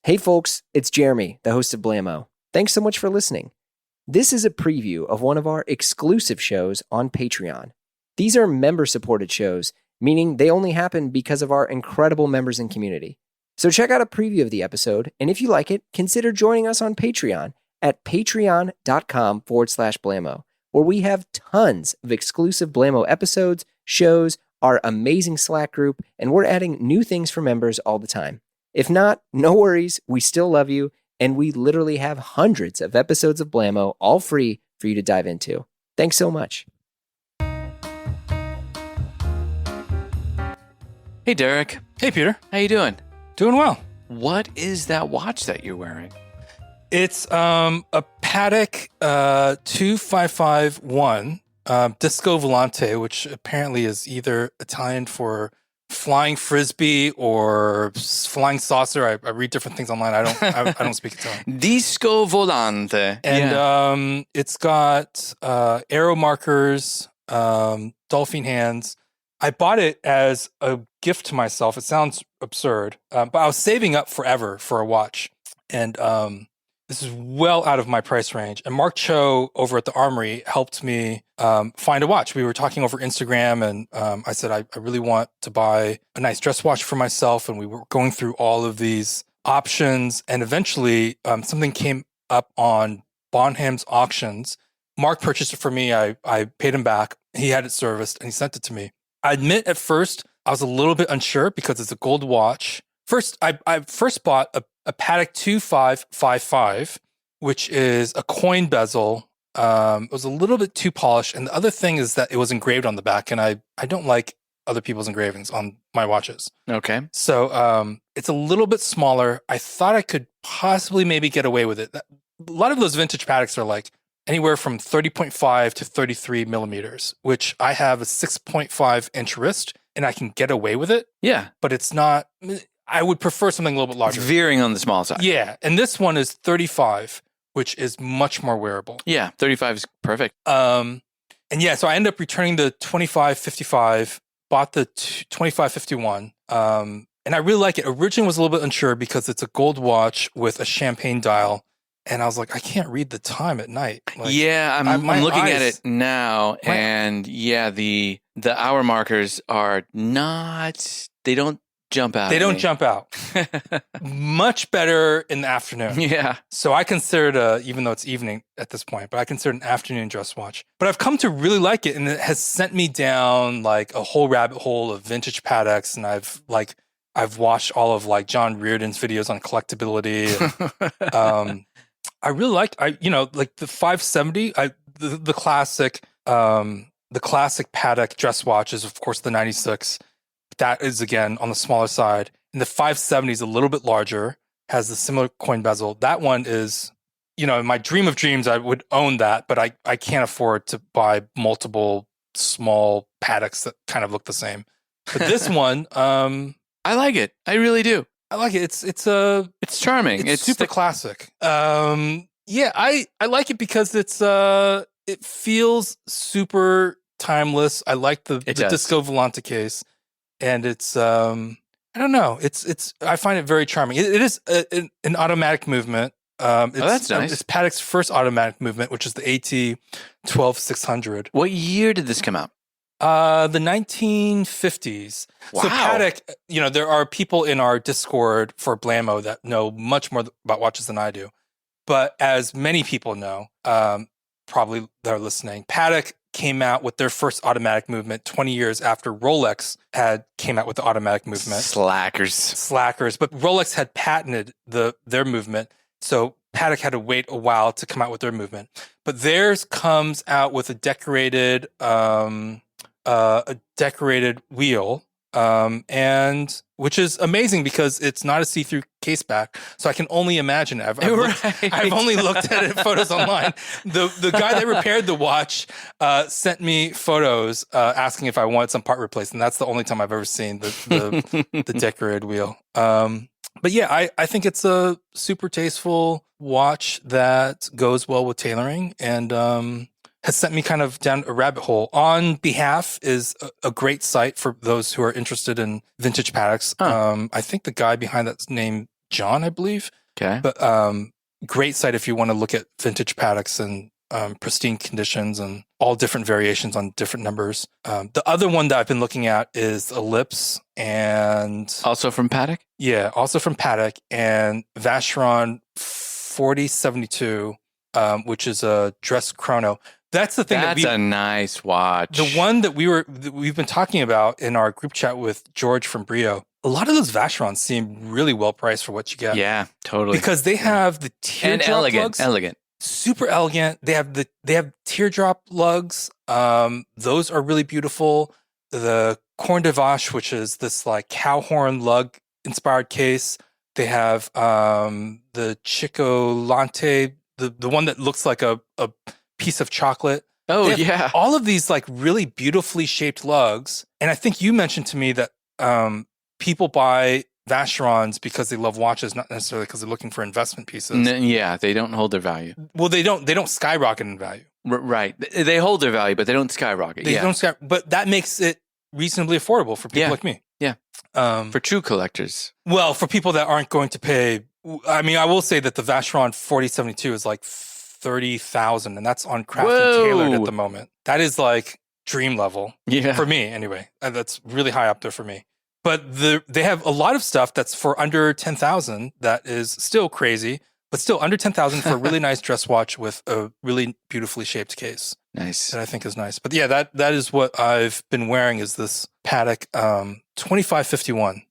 Hey folks, it's Jeremy, the host of Blammo. Thanks so much for listening. This is a preview of one of our exclusive shows on Patreon. These are member-supported shows, meaning they only happen because of our incredible members and community. So check out a preview of the episode, and if you like it, consider joining us on Patreon at patreon.com/Blammo, where we have tons of exclusive Blammo episodes, shows, our amazing Slack group, and we're adding new things for members all the time. If not, no worries, we still love you, and we literally have hundreds of episodes of Blammo all free for you to dive into. Thanks so much. Hey, Derek. Hey, Peter. How you doing? Doing well. What is that watch that you're wearing? It's a Patek 2551 Disco Volante, which apparently is either Italian for flying frisbee or flying saucer. I read different things online. I don't speak Italian. Disco Volante. And it's got arrow markers, dolphin hands. I bought it as a gift to myself. It sounds absurd, but I was saving up forever for a watch. And this is well out of my price range. And Mark Cho over at the Armory helped me find a watch. We were talking over Instagram, and I said, I really want to buy a nice dress watch for myself. And we were going through all of these options. And eventually something came up on Bonham's auctions. Mark purchased it for me. I paid him back. He had it serviced, and he sent it to me. I admit at first I was a little bit unsure because it's a gold watch. First, I first bought a Patek 2555, which is a coin bezel. It was a little bit too polished. And the other thing is that it was engraved on the back, and I don't like other people's engravings on my watches. Okay. So it's a little bit smaller. I thought I could possibly maybe get away with it. A lot of those vintage Pateks are like anywhere from 30.5 to 33 millimeters, which I have a 6.5 inch wrist, and I can get away with it. Yeah. But it's not... I would prefer something a little bit larger. It's veering on the small side. Yeah, and this one is 35, which is much more wearable. Yeah, 35 is perfect. And yeah, so I ended up returning the 2555, bought the 2551, and I really like it. Originally was a little bit unsure because it's a gold watch with a champagne dial, and I was like, I can't read the time at night. Like, yeah, I'm looking at it now, and yeah, the hour markers are not... They don't jump out. They don't jump out. Much better in the afternoon. Yeah. So I considered, even though it's evening at this point, but I consider an afternoon dress watch. But I've come to really like it, and it has sent me down like a whole rabbit hole of vintage Pateks, and I've watched all of like John Reardon's videos on collectability. And, I really liked, like the 570, the classic Patek dress watch is of course the 96. That is, again, on the smaller side. And the 570 is a little bit larger, has the similar coin bezel. That one is, in my dream of dreams, I would own that, but I can't afford to buy multiple small Pateks that kind of look the same. But this one... I like it. I really do. I like it. It's charming. It's super classic. Yeah, I like it because it feels super timeless. I like the Disco Volante case. And it's, I don't know. I find it very charming. It is an automatic movement. That's nice. It's Patek's first automatic movement, which is the AT 12600. What year did this come out? The 1950s. Wow. So Patek, there are people in our Discord for Blammo that know much more about watches than I do. But as many people know, probably that are listening, Patek came out with their first automatic movement 20 years after Rolex came out with the automatic movement. Slackers. But Rolex had patented their movement, so Patek had to wait a while to come out with their movement. But theirs comes out with a decorated wheel, and which is amazing because it's not a see-through case back. So I can only imagine it. I've only looked at it, photos online. The guy that repaired the watch sent me photos asking if I wanted some part replaced, and that's the only time I've ever seen the decorated wheel. But yeah, I think it's a super tasteful watch that goes well with tailoring, and has sent me kind of down a rabbit hole. On Behalf is a great site for those who are interested in vintage Pateks. I think the guy behind that's named John, I believe. Okay. But great site if you want to look at vintage Pateks and pristine conditions and all different variations on different numbers. The other one that I've been looking at is Ellipse and... Also from Patek? Yeah, also from Patek and Vacheron 4072, which is a dress chrono. That's the thing. That's a nice watch. The one that we've been talking about in our group chat with George from Brio. A lot of those Vacherons seem really well priced for what you get. Yeah, totally. Because they have the teardrop lugs. Elegant. Super elegant. They have teardrop lugs. Those are really beautiful. The Corne de Vache, which is this like cow horn lug inspired case. They have the Chocolate, the one that looks like a piece of chocolate. Oh, yeah. All of these like really beautifully shaped lugs. And I think you mentioned to me that people buy Vacherons because they love watches, not necessarily because they're looking for investment pieces. Yeah, they don't hold their value. Well, they don't skyrocket in value. Right. They hold their value, but they don't skyrocket. But that makes it reasonably affordable for people like me. Yeah. For true collectors. Well, for people that aren't going to pay, I mean, I will say that the Vacheron 4072 is like $30,000, and that's on Craft and Tailored at the moment. That is like dream level. Yeah. For me, anyway. That's really high up there for me. But they have a lot of stuff that's for under 10,000 that is still crazy, but still under 10,000 for a really nice dress watch with a really beautifully shaped case. Nice. That I think is nice. But yeah, that is what I've been wearing is this Patek 2551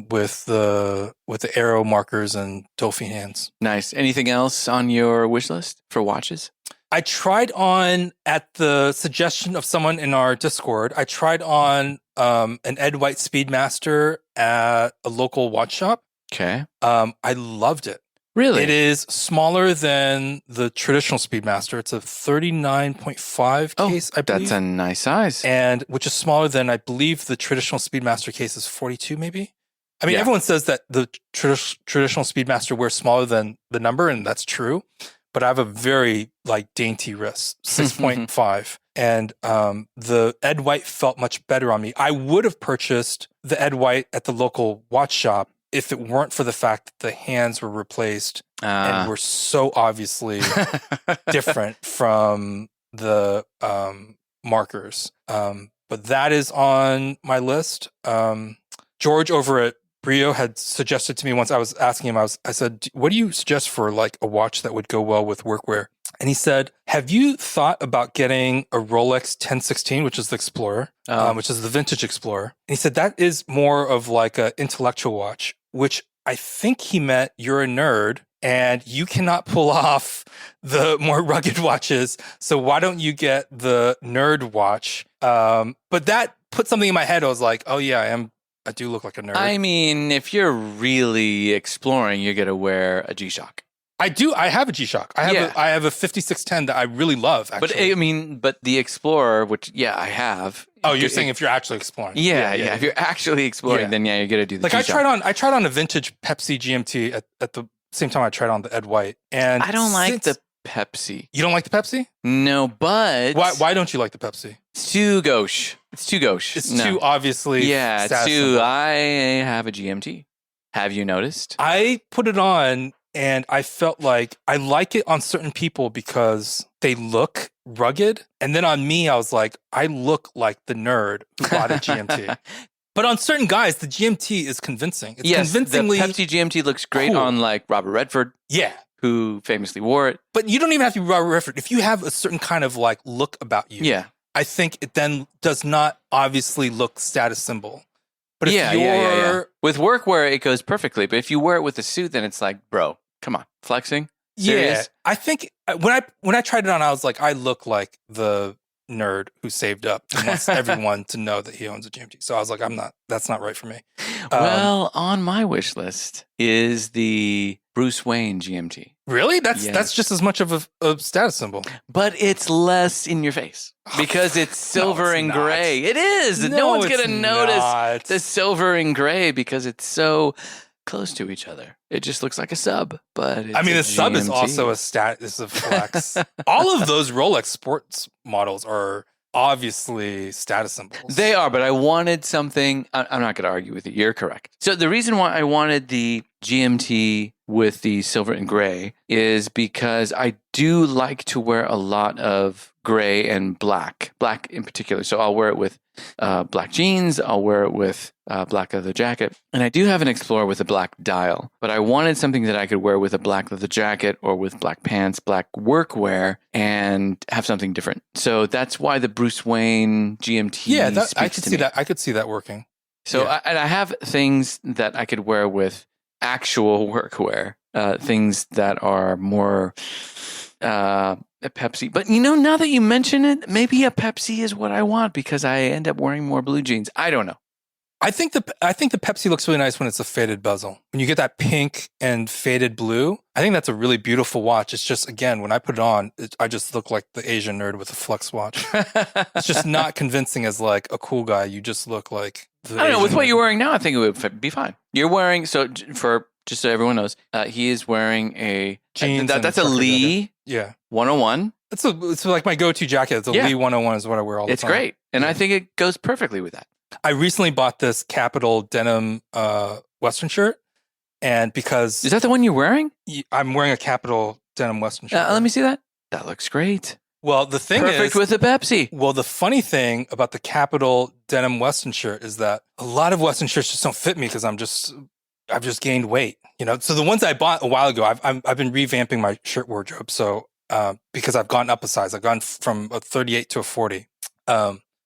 with the arrow markers and Dauphine hands. Nice. Anything else on your wish list for watches? I tried on, at the suggestion of someone in our Discord, I tried on an Ed White Speedmaster at a local watch shop. Okay. I loved it. Really? It is smaller than the traditional Speedmaster. It's a 39.5 case, I believe. That's a nice size. And which is smaller than, I believe, the traditional Speedmaster case is 42 maybe. I mean, everyone says that the traditional Speedmaster wears smaller than the number, and that's true. But I have a very like dainty wrist, 6.5. And the Ed White felt much better on me. I would have purchased the Ed White at the local watch shop if it weren't for the fact that the hands were replaced and were so obviously different from the markers. But that is on my list. George over at Brio had suggested to me once, I was asking him, I said, what do you suggest for like a watch that would go well with workwear? And he said, have you thought about getting a Rolex 1016, which is the Explorer, which is the vintage Explorer? And he said, that is more of like an intellectual watch, which I think he meant you're a nerd and you cannot pull off the more rugged watches. So why don't you get the nerd watch? But that put something in my head. I was like, oh yeah, I do look like a nerd. I mean, if you're really exploring, you're going to wear a G-Shock. I do. I have a G-Shock. I have a 5610 that I really love, actually. But the Explorer, which, I have. Oh, you're saying if you're actually exploring. Yeah. If you're actually exploring, then you're going to do the G-Shock. I tried on a vintage Pepsi GMT at the same time I tried on the Ed White. And I don't like the Pepsi. You don't like the Pepsi? No, but... Why don't you like the Pepsi? It's too gauche. It's too obviously... Yeah, it's too... I have a GMT. Have you noticed? I put it on and I felt like I like it on certain people because they look rugged. And then on me, I was like, I look like the nerd who bought a GMT. But on certain guys, the GMT is convincing. It's convincingly... the Pepsi GMT looks great on like Robert Redford. Yeah. Who famously wore it. But you don't even have to be Robert Redford. If you have a certain kind of like look about you. Yeah. I think it then does not obviously look status symbol. But if you're... With workwear, it goes perfectly. But if you wear it with a suit, then it's like, bro, come on. Flexing? Serious? Yeah. I think when I tried it on, I was like, I look like the nerd who saved up and wants everyone to know that he owns a GMT. So I was like, that's not right for me. Well, on my wish list is the Bruce Wayne GMT. Really? That's just as much of a status symbol. But it's less in your face because it's silver and gray. It is. No one's going to notice the silver and gray because it's so close to each other. It just looks like a sub, but it's the sub is also a flex. All of those Rolex sports models are obviously status symbols. They are, but I wanted something. I'm not going to argue with you. You're correct. So the reason why I wanted the GMT with the silver and gray is because I do like to wear a lot of gray and black in particular. So I'll wear it with black jeans. I'll wear it with black leather jacket. And I do have an Explorer with a black dial, but I wanted something that I could wear with a black leather jacket or with black pants, black workwear, and have something different. So that's why the Bruce Wayne GMT I could see that. I could see that working. So I have things that I could wear with actual workwear, things that are more a Pepsi. But now that you mention it, maybe a Pepsi is what I want because I end up wearing more blue jeans. I don't know. I think the Pepsi looks really nice when it's a faded bezel. When you get that pink and faded blue, I think that's a really beautiful watch. It's just, again, when I put it on, I just look like the Asian nerd with a flex watch. It's just not convincing as like a cool guy. You just look like the I don't know. Asian With what nerd. you're wearing now, I think it would be fine. You're wearing, just so everyone knows, he is wearing a Jeans that's a and Lee Yeah. 101. It's like my go-to jacket. It's a Lee 101 is what I wear all the It's time. great. And I think it goes perfectly with that. I recently bought this Capital denim Western shirt, and because Is that the one you're wearing? I'm wearing a Capital denim Western shirt. Let me see that. That looks great. Well, the thing Perfect is, with a Pepsi. well, the funny thing about the Capital denim Western shirt is that a lot of Western shirts just don't fit me because I've just gained weight. So the ones I bought a while ago, I've been revamping my shirt wardrobe. So because I've gone up a size, I've gone from a 38 to a 40.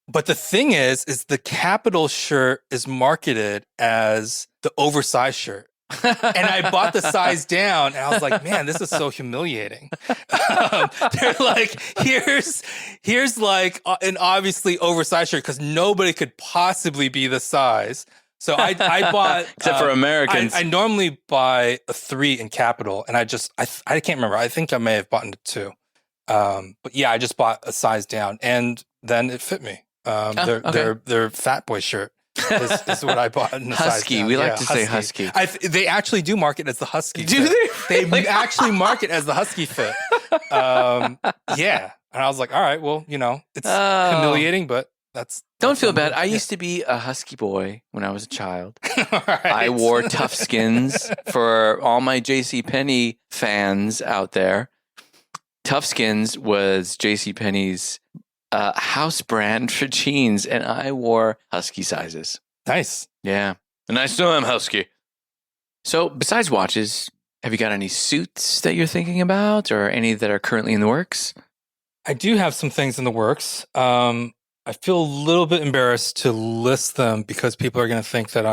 But the thing is the Capital shirt is marketed as the oversized shirt. And I bought the size down and I was like, man, this is so humiliating. They're like, here's like an obviously oversized shirt because nobody could possibly be the size. So I bought Except for Americans. I normally buy a 3 in Capital, and I can't remember. I think I may have bought into 2. But yeah, I just bought a size down, and then it fit me. Their Fat Boy shirt is what I bought in the Husky. size down. We like to say husky. They actually do market as the husky. Do fit. They actually market as the husky fit. Yeah, and I was like, all right, well, it's humiliating, but Don't feel bad. I used to be a husky boy when I was a child. Right. I wore tough skins for all my JCPenney fans out there. Tough Skins was JCPenney's house brand for jeans, and I wore husky sizes. Nice. Yeah. And I still am husky. So besides watches, have you got any suits that you're thinking about or any that are currently in the works? I do have some things in the works. I feel a little bit embarrassed to list them because people are going to think that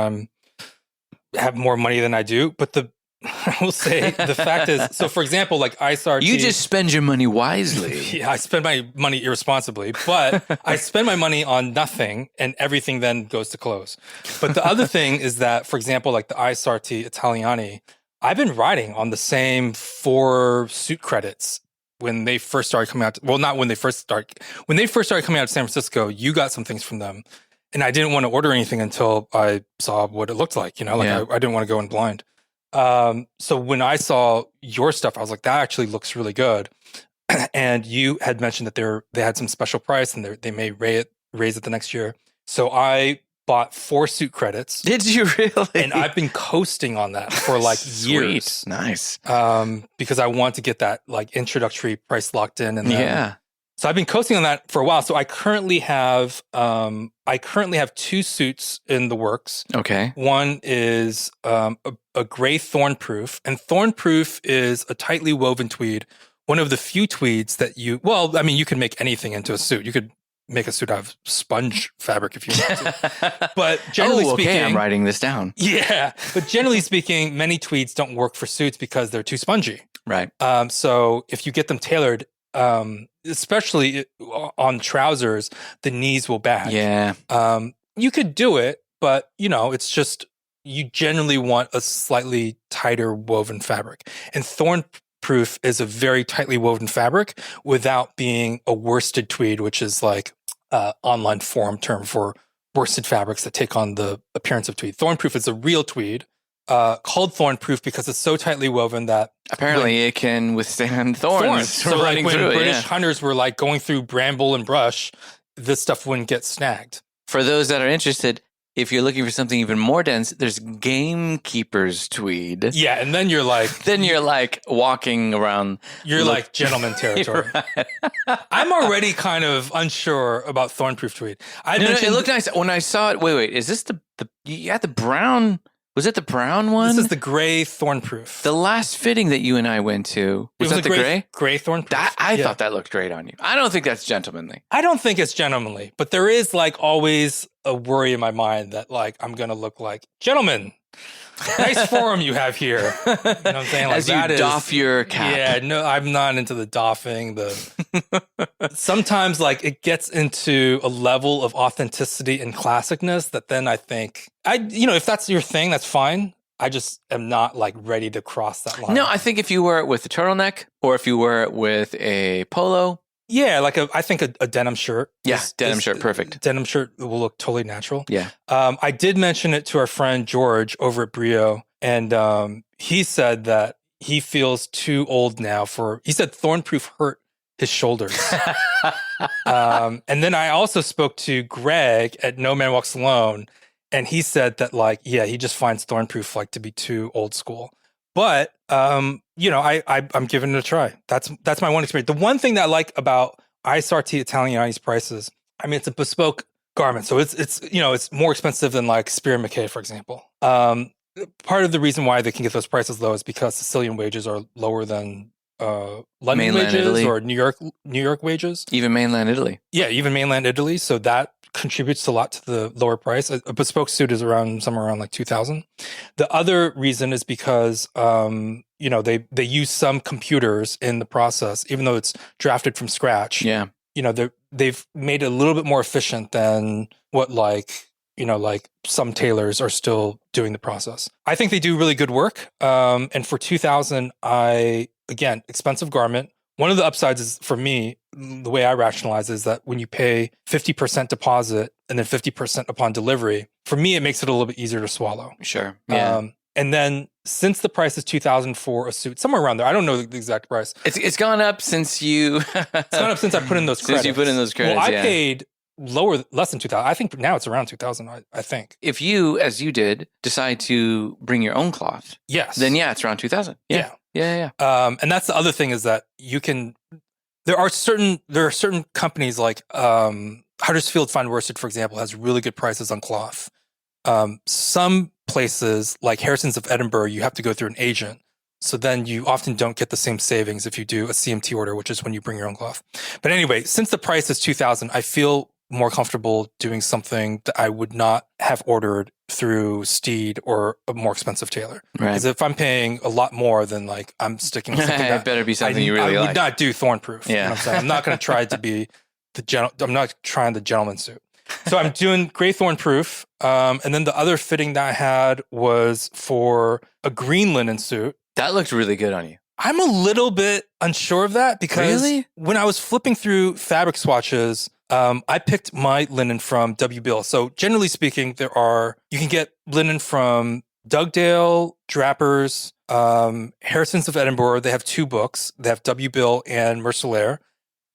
have more money than I do. But I will say the fact is, so for example, like ISRT. You just spend your money wisely. Yeah, I spend my money irresponsibly, but I spend my money on nothing and everything then goes to clothes. But the other thing is that, for example, like the ISRT Italiani, I've been riding on the same 4 suit credits when they first started coming out. Well, not when they first started. When they first started coming out of San Francisco, you got some things from them. And I didn't want to order anything until I saw what it looked like. I didn't want to go in blind. So when I saw your stuff, I was like, that actually looks really good. And you had mentioned that they had some special price and they may raise it the next year. So I bought 4 suit credits. Did you really? And I've been coasting on that for like years. Nice. Because I want to get that like introductory price locked in. And yeah. So I've been coasting on that for a while. So I currently have 2 suits in the works. Okay. One is a gray Thornproof, and Thornproof is a tightly woven tweed. One of the few tweeds that you can make anything into a suit. You could make a suit out of sponge fabric if you want to. But generally speaking, I'm writing this down. Yeah, but generally speaking, many tweeds don't work for suits because they're too spongy. Right. So if you get them tailored, especially on trousers, the knees will bag. Yeah. You could do it, but it's just you generally want a slightly tighter woven fabric. And Thornproof is a very tightly woven fabric without being a worsted tweed, which is like online forum term for worsted fabrics that take on the appearance of tweed. Thornproof is a real tweed. Called Thornproof because it's so tightly woven that apparently it can withstand thorns. So like when British hunters were like going through bramble and brush, this stuff wouldn't get snagged. For those that are interested, if you're looking for something even more dense, there's gamekeeper's tweed. Yeah, and then you're like... Then you're like walking around. You're like gentleman territory. Right. I'm already kind of unsure about thornproof tweed. It looked nice. When I saw it, wait, is this the you had the brown... Was it the brown one? This is the gray thornproof. The last fitting that you and I went to, was that the gray? Gray thornproof. I thought that looked great on you. I don't think that's gentlemanly. I don't think it's gentlemanly, but there is like always a worry in my mind that like I'm going to look like, gentlemen, nice form you have here. You know what I'm saying? Like, as you doff your cap. Yeah, no, I'm not into the doffing. Sometimes like it gets into a level of authenticity and classicness that then I think, if that's your thing, that's fine. I just am not like ready to cross that line. No, I think if you wear it with a turtleneck or if you wear it with a polo. Yeah, like I think a denim shirt. Yeah, denim shirt, perfect. Denim shirt will look totally natural. Yeah. I did mention it to our friend George over at Brio, and he said that he feels too old now he said thornproof hurt his shoulders. And then I also spoke to Greg at No Man Walks Alone, and he said that like, yeah, he just finds thornproof like to be too old school. But I'm giving it a try. That's my one experience. The one thing that I like about ISRT Italiani's prices, I mean, it's a bespoke garment, so it's more expensive than like Spear and McKay, for example. Part of the reason why they can get those prices low is because Sicilian wages are lower than London mainland wages Italy. Or New York wages. Even mainland Italy. Yeah, even mainland Italy. So that contributes a lot to the lower price. A bespoke suit is somewhere around like $2,000. The other reason is because they use some computers in the process, even though it's drafted from scratch. Yeah, they've made it a little bit more efficient than what like some tailors are still doing the process. I think they do really good work. And for $2,000, again, expensive garment. One of the upsides is, for me, the way I rationalize is that when you pay 50% deposit and then 50% upon delivery, for me, it makes it a little bit easier to swallow. Sure. Yeah. And then since the price is $2,000 for a suit, somewhere around there, I don't know the exact price. It's gone up since you... It's gone up since I put in those credits. Since you put in those credits, well, I paid less than $2,000. I think now it's around $2,000, I think. If you, as you did, decide to bring your own cloth, yes, then yeah, it's around $2,000. Yeah. And that's the other thing is that you can. There are certain companies like Huddersfield Fine Worsted, for example, has really good prices on cloth. Some places like Harrison's of Edinburgh, you have to go through an agent. So then you often don't get the same savings if you do a CMT order, which is when you bring your own cloth. But anyway, since the price is $2,000, I feel more comfortable doing something that I would not have ordered through Steed or a more expensive tailor. Right. Because if I'm paying a lot more, then like I'm sticking with something that it better be something you really like. I like. would not do thornproof. Yeah. You know what I'm saying? I'm not going to try to be I'm not trying the gentleman suit. So I'm doing gray thornproof. And then the other fitting that I had was for a green linen suit. That looked really good on you. I'm a little bit unsure of that because when I was flipping through fabric swatches, I picked my linen from W. Bill. So generally speaking, you can get linen from Dugdale, Drappers, Harrison's of Edinburgh. They have 2 books. They have W. Bill and Mercier.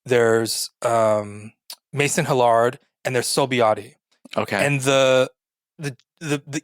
There's Mason Hillard and there's Solbiati. Okay. And the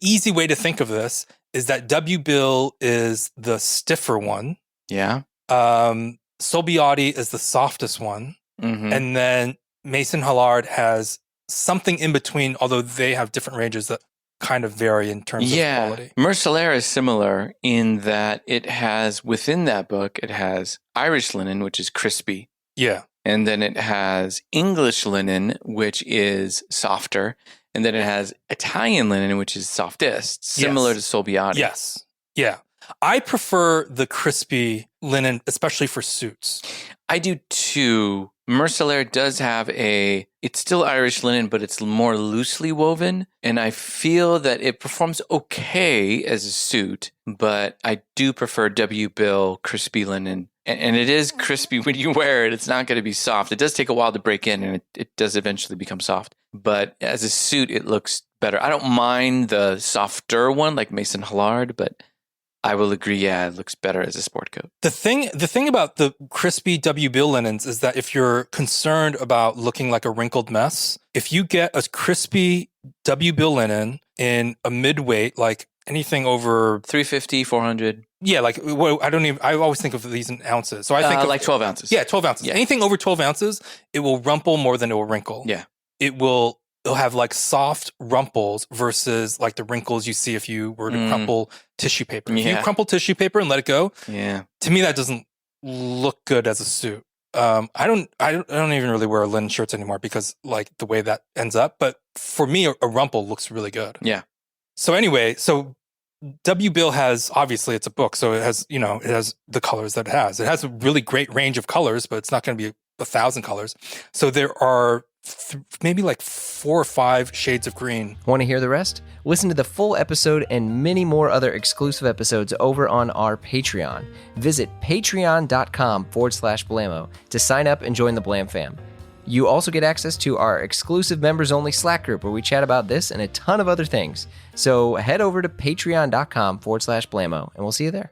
easy way to think of this is that W. Bill is the stiffer one. Yeah. Solbiati is the softest one. Mm-hmm. And then Mason Hillard has something in between, although they have different ranges that kind of vary in terms of quality. Mercier is similar in that it has, within that book, it has Irish linen, which is crispy. Yeah. And then it has English linen, which is softer. And then it has Italian linen, which is softest, similar to Solbiati. Yes. Yeah. I prefer the crispy linen, especially for suits. I do too. Mercier does have it's still Irish linen, but it's more loosely woven. And I feel that it performs okay as a suit, but I do prefer W. Bill crispy linen. And it is crispy when you wear it. It's not going to be soft. It does take a while to break in, and it does eventually become soft. But as a suit, it looks better. I don't mind the softer one, like Mason Hillard, but I will agree. Yeah, it looks better as a sport coat. The thing about the crispy W Bill linens is that if you're concerned about looking like a wrinkled mess, if you get a crispy W Bill linen in a mid-weight, like anything over 350, 400. Yeah, like I always think of these in ounces. So I think like 12 ounces. Yeah, 12 ounces. Yeah. Anything over 12 ounces, it will rumple more than it will wrinkle. Yeah. It'll have like soft rumples versus like the wrinkles you see if you were to crumple tissue paper. If you crumple tissue paper and let it go, to me that doesn't look good as a suit. I don't even really wear linen shirts anymore because like the way that ends up. But for me, a rumple looks really good. Yeah. So anyway, W Bill has, obviously it's a book, so it has the colors that it has. It has a really great range of colors, but it's not going to be 1,000 colors. So there are maybe like 4 or 5 shades of green. Want to hear the rest? Listen to the full episode and many more other exclusive episodes over on our Patreon. Visit patreon.com/Blamo to sign up and join the Blam fam. You also get access to our exclusive members-only Slack group where we chat about this and a ton of other things. So head over to patreon.com/Blamo and we'll see you there.